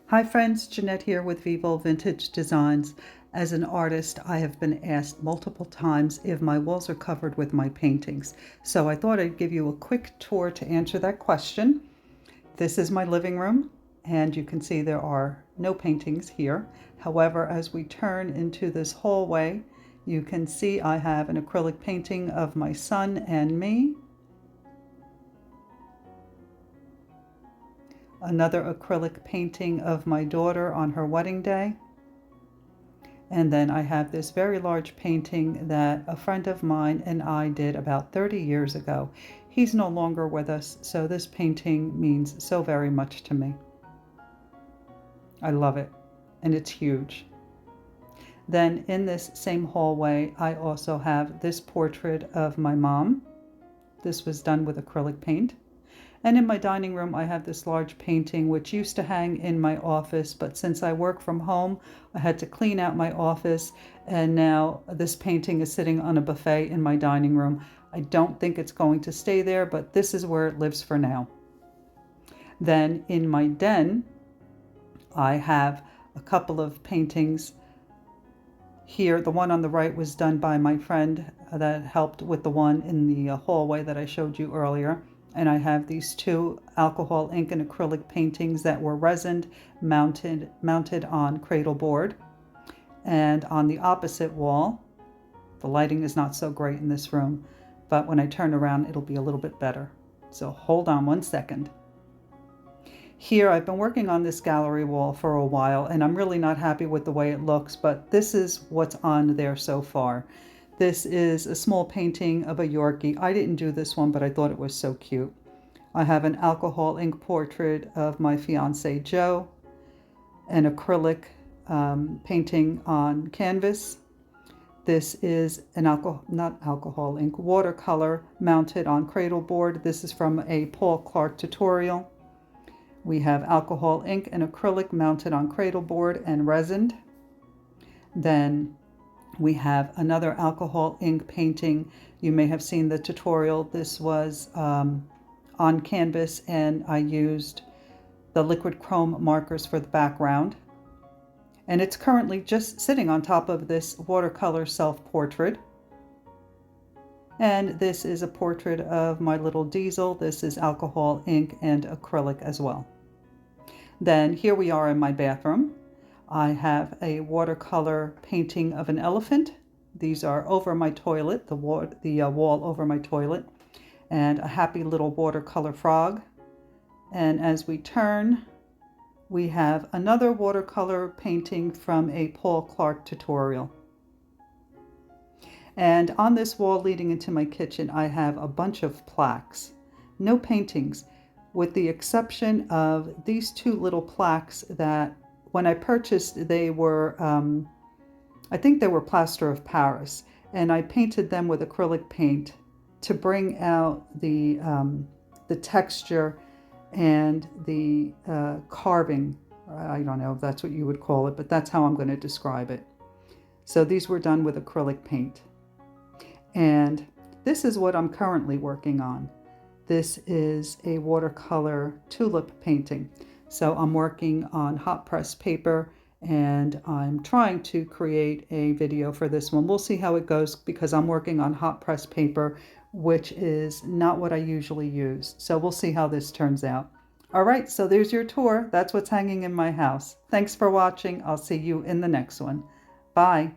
Hi friends, Jeanette here with Vivo Vintage Designs. As an artist, I have been asked multiple times if my walls are covered with my paintings. So I thought I'd give you a quick tour to answer that question. This is my living room, and you can see there are no paintings here. However, as we turn into this hallway, you can see I have an acrylic painting of my son and me. Another acrylic painting of my daughter on her wedding day. And then I have this very large painting that a friend of mine and I did about 30 years ago. He's no longer with us, so this painting means so very much to me. I love it, and it's huge. Then in this same hallway, I also have this portrait of my mom. This was done with acrylic paint. And in my dining room, I have this large painting which used to hang in my office, but since I work from home, I had to clean out my office, and now this painting is sitting on a buffet in my dining room. I don't think it's going to stay there, but this is where it lives for now. Then in my den, I have a couple of paintings here. The one on the right was done by my friend that helped with the one in the hallway that I showed you earlier. And I have these two alcohol ink and acrylic paintings that were resined, mounted on cradle board. And on the opposite wall, the lighting is not so great in this room, but when I turn around, it'll be a little bit better. So hold on one second. Here, I've been working on this gallery wall for a while, and I'm really not happy with the way it looks, but this is what's on there so far. This is a small painting of a Yorkie. I didn't do this one, but I thought it was so cute. I have an alcohol ink portrait of my fiance Joe, an acrylic painting on canvas. This is an watercolor mounted on cradle board. This is from a Paul Clark tutorial. We have alcohol ink and acrylic mounted on cradle board and resined. Then we have another alcohol ink painting. You may have seen the tutorial. This was on canvas, and I used the liquid chrome markers for the background. And it's currently just sitting on top of this watercolor self-portrait. And this is a portrait of my little Diesel. This is alcohol ink and acrylic as well. Then here we are in my bathroom. I have a watercolor painting of an elephant. These are over my toilet, the wall over my toilet, and a happy little watercolor frog. And as we turn, we have another watercolor painting from a Paul Clark tutorial. And on this wall leading into my kitchen, I have a bunch of plaques. No paintings, with the exception of these two little plaques that when I purchased, they were, I think they were plaster of Paris, and I painted them with acrylic paint to bring out the texture and the carving. I don't know if that's what you would call it, but that's how I'm going to describe it. So these were done with acrylic paint. And this is what I'm currently working on. This is a watercolor tulip painting. So I'm working on hot press paper, and I'm trying to create a video for this one. We'll see how it goes because I'm working on hot press paper, which is not what I usually use. So we'll see how this turns out. All right, so there's your tour. That's what's hanging in my house. Thanks for watching. I'll see you in the next one. Bye.